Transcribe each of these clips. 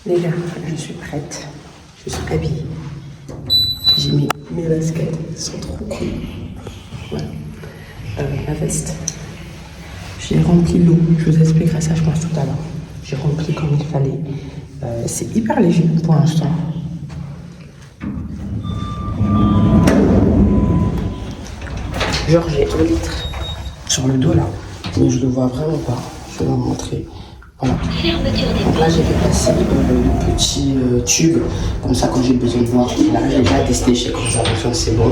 Les gars, je suis prête. Je suis habillée. J'ai mis mes baskets, elles sont trop cool. Voilà. La veste. J'ai rempli l'eau. Je vous expliquerai ça, je pense, tout à l'heure. J'ai rempli comme il fallait. C'est hyper léger pour l'instant. Genre, j'ai 1 litre sur le dos là. Mais je le vois vraiment pas. Je vais vous montrer. Voilà. Donc là, j'ai fait passer le petit tube. Comme ça, quand j'ai besoin de voir, là, j'ai déjà testé chez Conservation, c'est bon.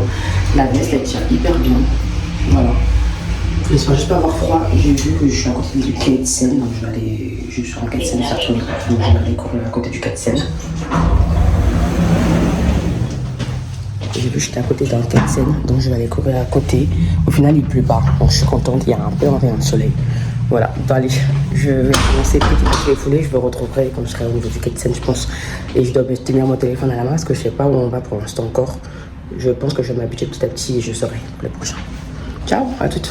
La veste, elle tient hyper bien. Voilà. Il ne faut juste pas avoir froid. J'ai vu que je suis à côté du quai de Seine. Donc, je suis en quai de Seine, ça tourne. Donc, je vais aller courir à côté du quai de Seine. J'ai vu que j'étais à côté d'un quai de Seine. Donc, je vais aller courir à côté. Au final, il pleut pas. Donc, je suis contente. Il y a un peu un rayon de soleil. Voilà, bon, allez, je vais commencer petit à petit les foulées, je me retrouverai quand je serai au niveau du quai de Seine, je pense. Et je dois tenir mon téléphone à la main parce que je sais pas où on va pour l'instant encore. Je pense que je vais m'habituer petit à petit et je saurai pour le prochain. Ciao, à toutes.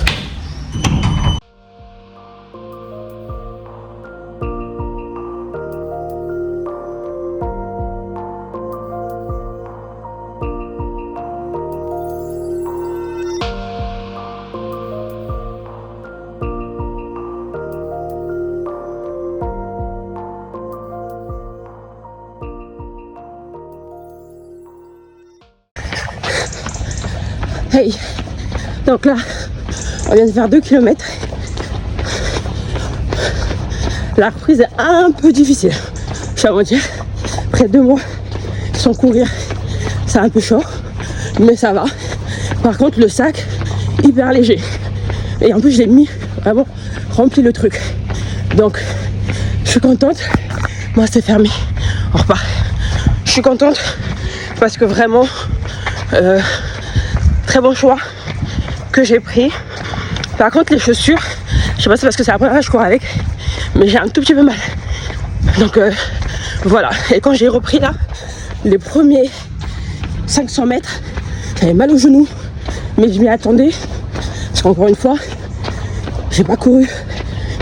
Hey, donc là, on vient de faire 2 km. La reprise est un peu difficile, je vais vous dire. Après 2 mois sans courir, c'est un peu chaud, mais ça va. Par contre, le sac, hyper léger. Et en plus, je l'ai mis vraiment rempli le truc. Donc, je suis contente. Moi, c'est fermé. On repart. Je suis contente parce que vraiment... très bon choix que j'ai pris. Par contre, les chaussures, je sais pas si c'est parce que c'est la première fois que je cours avec, mais j'ai un tout petit peu mal. Donc voilà. Et quand j'ai repris là, les premiers 500 mètres, j'avais mal au genou, mais je m'y attendais. Parce qu'encore une fois, j'ai pas couru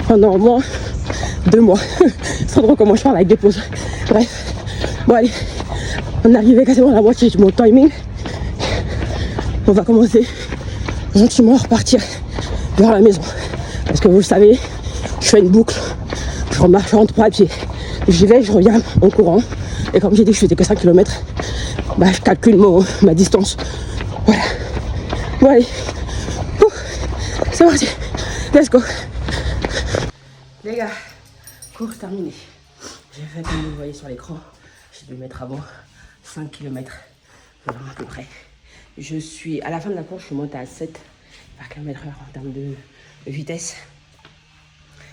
pendant au moins 2 mois. C'est trop drôle comment je parle avec des pauses. Bref, bon allez, on est arrivé quasiment à la moitié de mon timing. On va commencer gentiment à repartir vers la maison. Parce que vous le savez, je fais une boucle, je remarche, je rentre pas à pied. J'y vais, je reviens en courant. Et comme j'ai dit que je faisais que 5 km, bah, je calcule ma distance. Voilà. Bon allez, c'est parti, let's go. Les gars, course terminée. J'ai fait comme vous voyez sur l'écran, j'ai dû mettre avant 5 km, voilà à peu près. Je suis à la fin de la course, je suis montée à 7 par km/h en termes de vitesse.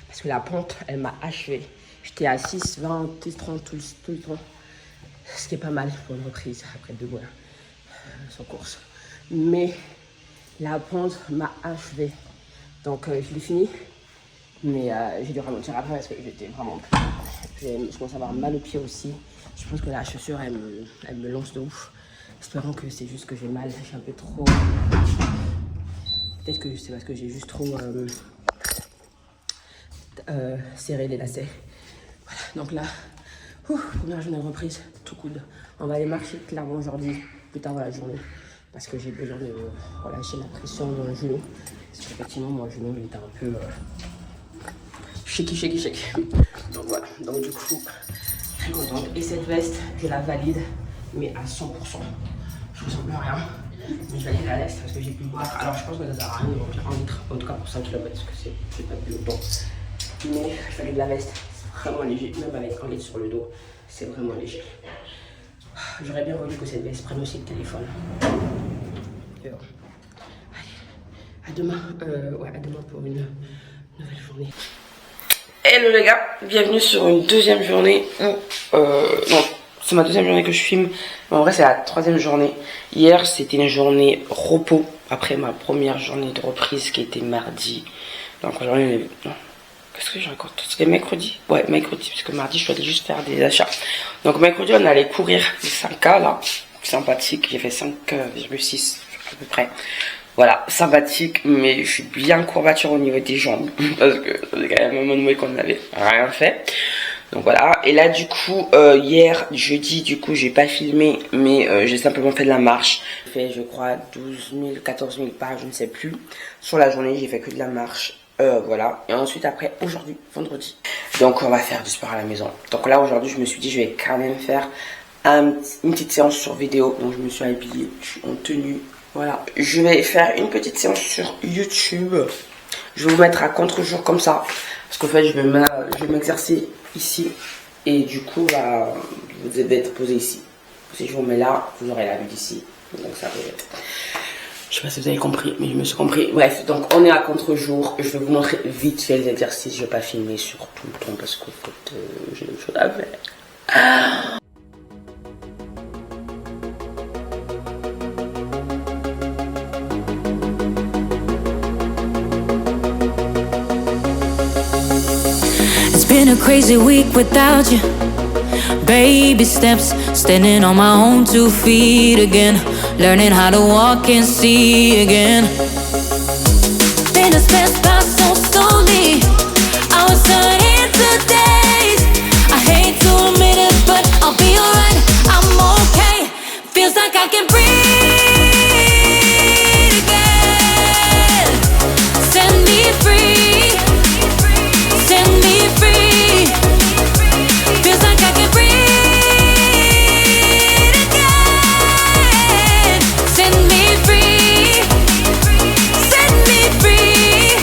Parce que la pente, elle m'a achevé. J'étais à 6, 20, 30 tout le temps. Ce qui est pas mal pour une reprise après 2 mois sans course. Mais la pente m'a achevé. Donc je l'ai fini. Mais j'ai dû ralentir après parce que j'étais vraiment plus. Je commence à avoir mal aux pieds aussi. Je pense que la chaussure, elle me lance de ouf. Espérons que c'est juste que j'ai mal, j'ai un peu trop... Peut-être que c'est parce que j'ai juste trop serré les lacets. Voilà, donc là, première journée de reprise, tout coude. On va aller marcher clairement aujourd'hui, plus tard dans la journée. Parce que j'ai besoin de relâcher la pression dans le genou. Parce qu'effectivement, mon genou, il était un peu shaky. Donc voilà, donc du coup, très contente. Et cette veste, je la valide, mais à 100%. Je ne ressens plus rien. Mais je vais aller la laisse parce que j'ai pu boire. Alors je pense que ça sert à rien de remplir 1 litre, en tout cas pour 5 km, parce que c'est pas plus longtemps. Mais je valide la veste, c'est vraiment léger. Même avec 1 litre sur le dos, c'est vraiment léger. J'aurais bien voulu que cette veste prenne aussi le téléphone. Et bon. Allez, à demain. À demain pour une nouvelle journée. Hello les gars, bienvenue sur une deuxième journée. Non, c'est ma deuxième journée que je filme, mais en vrai c'est la 3e journée. Hier c'était une journée repos, après ma première journée de reprise qui était mardi. Donc aujourd'hui, non, qu'est-ce que j'ai raconte? C'était mercredi? Ouais, mercredi, parce que mardi je suis allée juste faire des achats. Donc mercredi on allait courir les 5K là, sympathique, j'ai fait 5,6 à peu près. Voilà, sympathique, mais je suis bien courbature au niveau des jambes, parce que c'est quand même un moment qu'on n'avait rien fait. Donc voilà, et là du coup hier jeudi du coup j'ai pas filmé, mais j'ai simplement fait de la marche. J'ai fait je crois 12 000, 14 000 pas, je ne sais plus. Sur la journée j'ai fait que de la marche, voilà. Et ensuite après aujourd'hui, vendredi, donc on va faire du sport à la maison. Donc là aujourd'hui je me suis dit je vais quand même faire une petite séance sur vidéo. Donc je me suis habillée, je suis en tenue, voilà. Je vais faire une petite séance sur YouTube. Je vais vous mettre à contre-jour comme ça. Parce qu'en fait, je vais m'exercer ici. Et du coup, bah, vous devez être posé ici. Si je vous mets là, vous aurez la vue d'ici. Donc ça peut être... Je sais pas si vous avez compris, mais je me suis compris. Bref, donc on est à contre-jour. Je vais vous montrer vite fait les exercices. Je vais pas filmer sur tout le temps parce qu'en fait, j'ai d'autres choses à faire. Been a crazy week without you. Baby steps, standing on my own 2 feet again, learning how to walk and see again. Been a spent by so slowly. I was turning to days. I hate to admit it, but I'll be alright. I'm okay. Feels like I can breathe again. Set me free. Set me free. Feels like I can breathe again. Set me free. Set me free.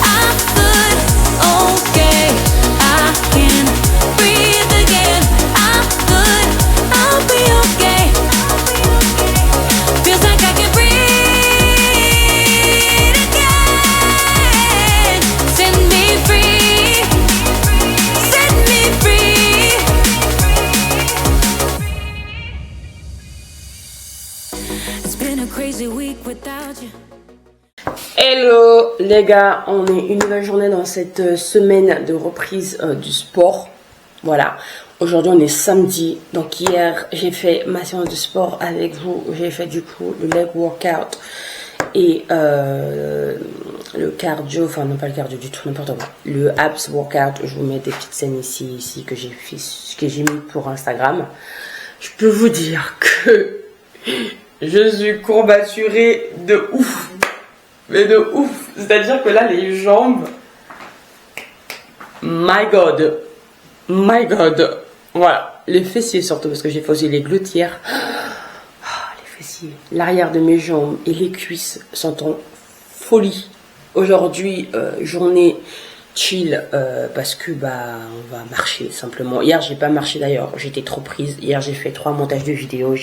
I'm good, okay. I can breathe again. I'm good, I'll be okay. Feels like I can breathe again. Set me free. Set me free. It's been a crazy week without you. Hello les gars, on est une nouvelle journée dans cette semaine de reprise du sport. Voilà, aujourd'hui on est samedi. Donc hier j'ai fait ma séance de sport avec vous. J'ai fait du coup le leg workout et le cardio, enfin non pas le cardio du tout, n'importe quoi. Le abs workout, je vous mets des petites scènes ici que j'ai mis pour Instagram. Je peux vous dire que je suis courbaturée de ouf. Mais de ouf. C'est-à-dire que là, les jambes... My God. My God. Voilà. Les fessiers surtout, parce que j'ai fait aussi les glutières. Les fessiers. L'arrière de mes jambes et les cuisses sont en folie. Aujourd'hui, journée chill, parce que bah on va marcher simplement. Hier, j'ai pas marché d'ailleurs. J'étais trop prise. Hier, j'ai fait 3 montages de vidéos.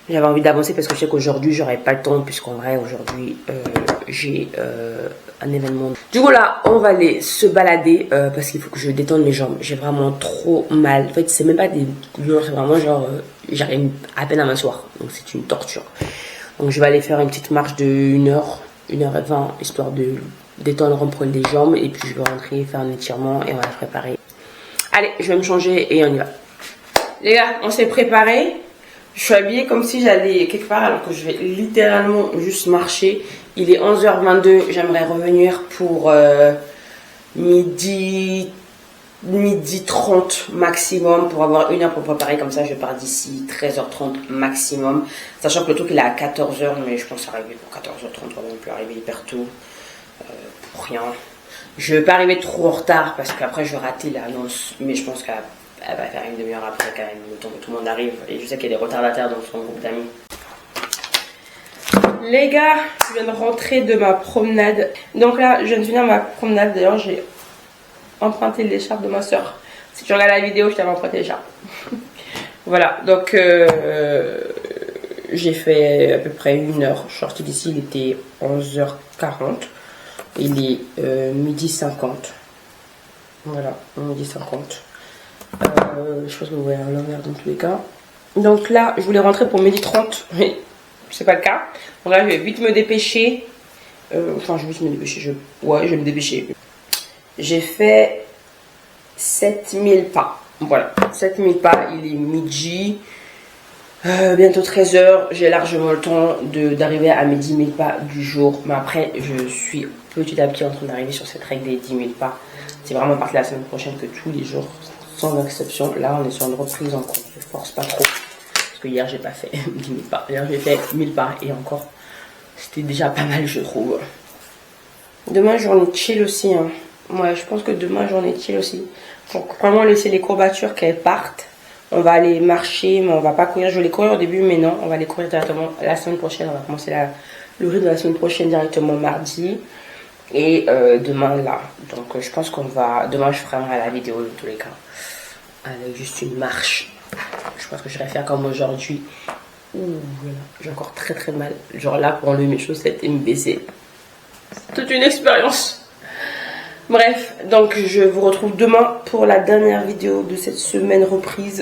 J'avais envie d'avancer parce que je sais qu'aujourd'hui j'aurais pas le temps, puisqu'en vrai aujourd'hui j'ai un événement. Du coup là on va aller se balader parce qu'il faut que je détende mes jambes. J'ai vraiment trop mal. En fait c'est même pas des douleurs, c'est vraiment genre j'arrive à peine à m'asseoir. Donc c'est une torture. Donc je vais aller faire une petite marche de 1h, 1h20 histoire de détendre un peu les jambes. Et puis je vais rentrer faire un étirement et on va se préparer. Allez, je vais me changer et on y va. Les gars, on s'est préparé. Je suis habillée comme si j'allais quelque part alors que je vais littéralement juste marcher. Il est 11h22, j'aimerais revenir pour midi 30 maximum pour avoir 1 heure pour préparer. Comme ça je pars d'ici 13h30 maximum. Sachant que le truc il est à 14h, mais je pense arriver pour 14h30, on va non plus arriver hyper tôt pour rien. Je ne vais pas arriver trop en retard parce qu'après je vais rater l'annonce, mais je pense qu'elle va faire une demi-heure après quand même, le temps que tout le monde arrive. Et je sais qu'il y a des retardataires dans son groupe d'amis. Les gars, je viens de rentrer de ma promenade. Donc là, je viens de finir ma promenade. D'ailleurs, j'ai emprunté l'écharpe de ma soeur. Si tu regardes la vidéo, je t'avais emprunté l'écharpe. Voilà, donc j'ai fait à peu près 1 heure. Je suis sortie d'ici, il était 11h40. Il est 12h50. Voilà, 12h50. Je pense que vous voyez l'envers dans tous les cas. Donc là, je voulais rentrer pour 12h30, mais c'est pas le cas. Donc là, je vais vite me dépêcher. Enfin, je vais vite me dépêcher. Ouais, je vais me dépêcher. J'ai fait 7000 pas. Voilà, 7000 pas. Il est midi. Bientôt 13h. J'ai largement le temps d'arriver à mes 10 000 pas du jour. Mais après, je suis petit à petit en train d'arriver sur cette règle des 10 000 pas. C'est vraiment à partir de la semaine prochaine que tous les jours, sans exception, là on est sur une reprise en cours. Je force pas trop. Parce que hier j'ai pas fait 10 000 pas. Hier j'ai fait 1000 pas et encore, c'était déjà pas mal je trouve. Demain journée chill aussi. Hein. Ouais, je pense que demain journée chill aussi. Donc vraiment laisser les courbatures qu'elles partent. On va aller marcher, mais on va pas courir. Je voulais courir au début, mais non, on va aller courir directement la semaine prochaine. On va commencer le rythme de la semaine prochaine directement mardi. Et demain là. Donc je pense qu'on va... Demain je ferai la vidéo de tous les cas. Avec juste une marche. Je pense que je vais faire comme aujourd'hui. Ouh, voilà. J'ai encore très très mal. Genre là, pour enlever mes chaussettes et me baisser. C'est toute une expérience. Bref, donc je vous retrouve demain pour la dernière vidéo de cette semaine reprise.